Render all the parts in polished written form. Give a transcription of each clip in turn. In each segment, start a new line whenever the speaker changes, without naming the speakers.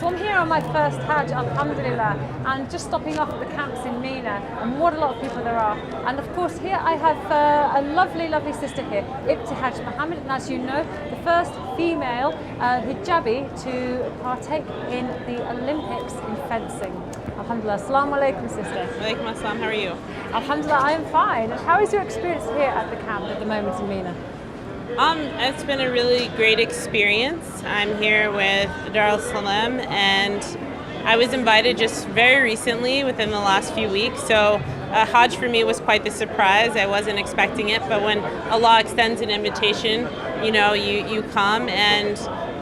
So I'm here on my first Hajj, alhamdulillah, and just stopping off at the camps in Mina, and what a lot of people there are. And of course here I have a lovely, lovely sister here, Ibtihaj Muhammad, and as you know, the first female hijabi to partake in the Olympics in fencing. Alhamdulillah. Assalamu alaikum, sister.
Walaikum assalam. How are you?
Alhamdulillah, I am fine. And how is your experience here at the camp at the moment in Mina?
It's been a really great experience. I'm here with Dar al-Salam, and I was invited just very recently within the last few weeks. So Hajj for me was quite the surprise. I wasn't expecting it, but when Allah extends an invitation, you come, and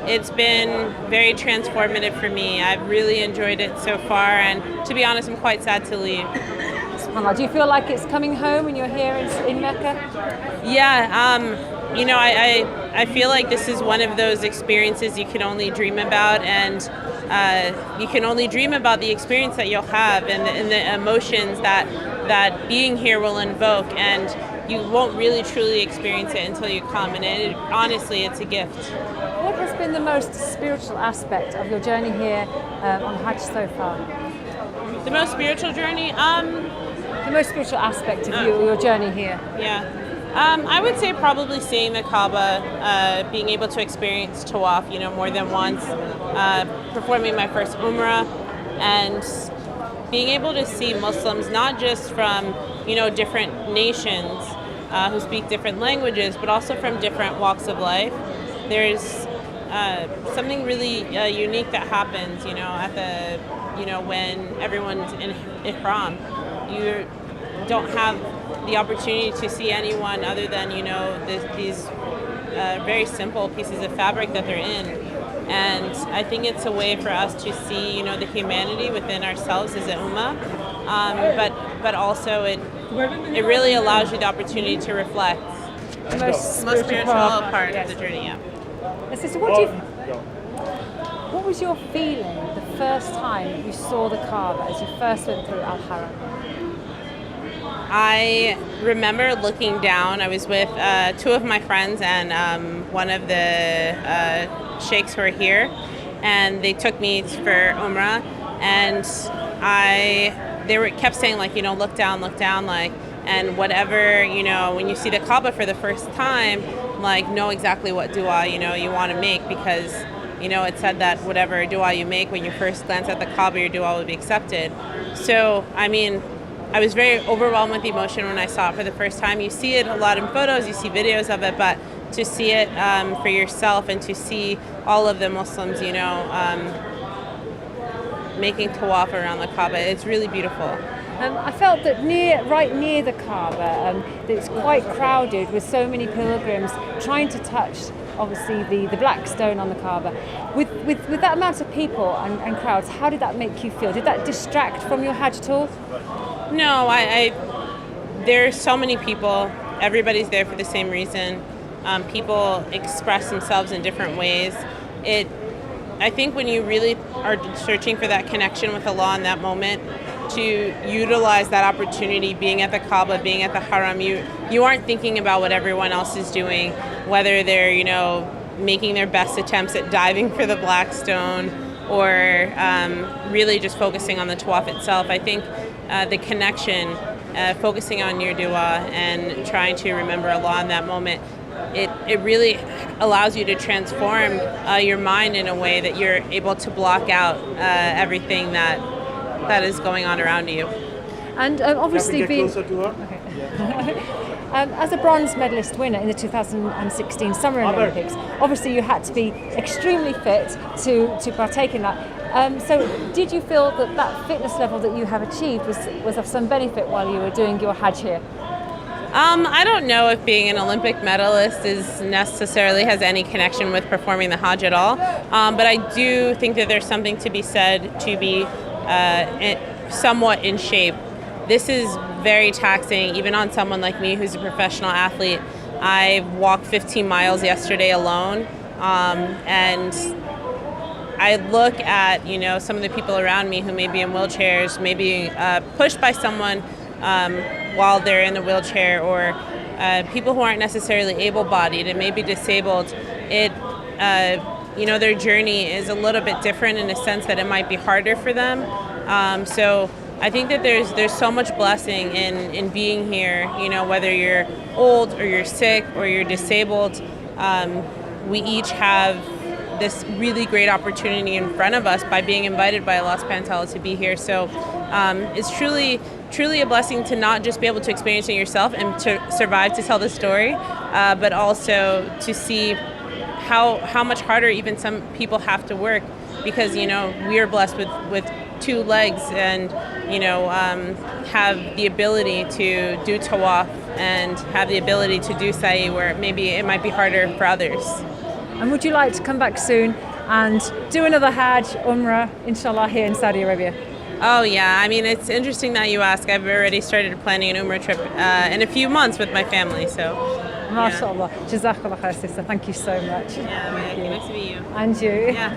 it's been very transformative for me. I've really enjoyed it so far, and to be honest, I'm quite sad to leave.
Do you feel like it's coming home when you're here in Mecca?
Yeah, I feel like this is one of those experiences you can only dream about, and you can only dream about the experience that you'll have and the emotions that being here will invoke, and you won't really truly experience it until you come, and honestly, it's a gift.
What has been the most spiritual aspect of your journey here on Hajj so far?
The most spiritual journey?
The most spiritual aspect of your journey here?
Yeah. I would say probably seeing the Kaaba, being able to experience Tawaf, more than once, performing my first Umrah, and being able to see Muslims not just from, different nations who speak different languages, but also from different walks of life. There's something really unique that happens, at the, when everyone's in Ihram. You don't have the opportunity to see anyone other than, these very simple pieces of fabric that they're in. And I think it's a way for us to see, the humanity within ourselves as a ummah, but also it really allows you the opportunity to reflect.
The most
spiritual part of the journey, yeah.
Sister, what was your feeling the first time you saw the Kaaba as you first went through Al-Haram?
I remember looking down. I was with two of my friends and one of the sheikhs who are here, and they took me for Umrah, and they kept saying, look down, and whatever, when you see the Kaaba for the first time, know exactly what dua, you want to make, because, it said that whatever dua you make when you first glance at the Kaaba, your dua will be accepted. So, I was very overwhelmed with emotion when I saw it for the first time. You see it a lot in photos, you see videos of it, but to see it for yourself and to see all of the Muslims, making tawaf around the Kaaba, it's really beautiful.
I felt that right near the Kaaba, it's quite crowded with so many pilgrims trying to touch, obviously, the black stone on the Kaaba. With that amount of people and crowds, how did that make you feel? Did that distract from your Hajj at all?
No, there's so many people. Everybody's there for the same reason. People express themselves in different ways. I think when you really are searching for that connection with Allah in that moment, to utilize that opportunity, being at the Kaaba, being at the Haram, you aren't thinking about what everyone else is doing, whether they're, making their best attempts at diving for the black stone, or really just focusing on the tawaf itself. I think the connection, focusing on your dua and trying to remember Allah in that moment, it really allows you to transform your mind in a way that you're able to block out everything that is going on around you.
And obviously being...
closer to her?
Okay. As a bronze medalist winner in the 2016 Summer Olympics, obviously you had to be extremely fit to partake in that. So did you feel that fitness level that you have achieved was of some benefit while you were doing your Hajj here?
I don't know if being an Olympic medalist necessarily has any connection with performing the Hajj at all, but I do think that there's something to be said to be somewhat in shape. This is very taxing, even on someone like me who's a professional athlete. I walked 15 miles yesterday alone, and I look at some of the people around me who may be in wheelchairs, maybe pushed by someone while they're in a wheelchair, or people who aren't necessarily able-bodied and maybe disabled. their journey is a little bit different in a sense that it might be harder for them. So I think that there's so much blessing in being here, whether you're old or you're sick or you're disabled. We each have this really great opportunity in front of us by being invited by Allah subhanahu wa ta'ala to be here. So it's truly a blessing to not just be able to experience it yourself and to survive to tell the story, but also to see how much harder even some people have to work, because we are blessed with two legs and have the ability to do tawaf and have the ability to do sa'i, where maybe it might be harder for others.
And would you like to come back soon and do another Hajj, Umrah, inshallah, here in Saudi Arabia?
Oh yeah, I mean, it's interesting that you ask. I've already started planning an Umrah trip in a few months with my family, so.
MashaAllah. Jazakallah khair, sister. Thank you so much.
Yeah, nice to meet you.
And you.
Yeah.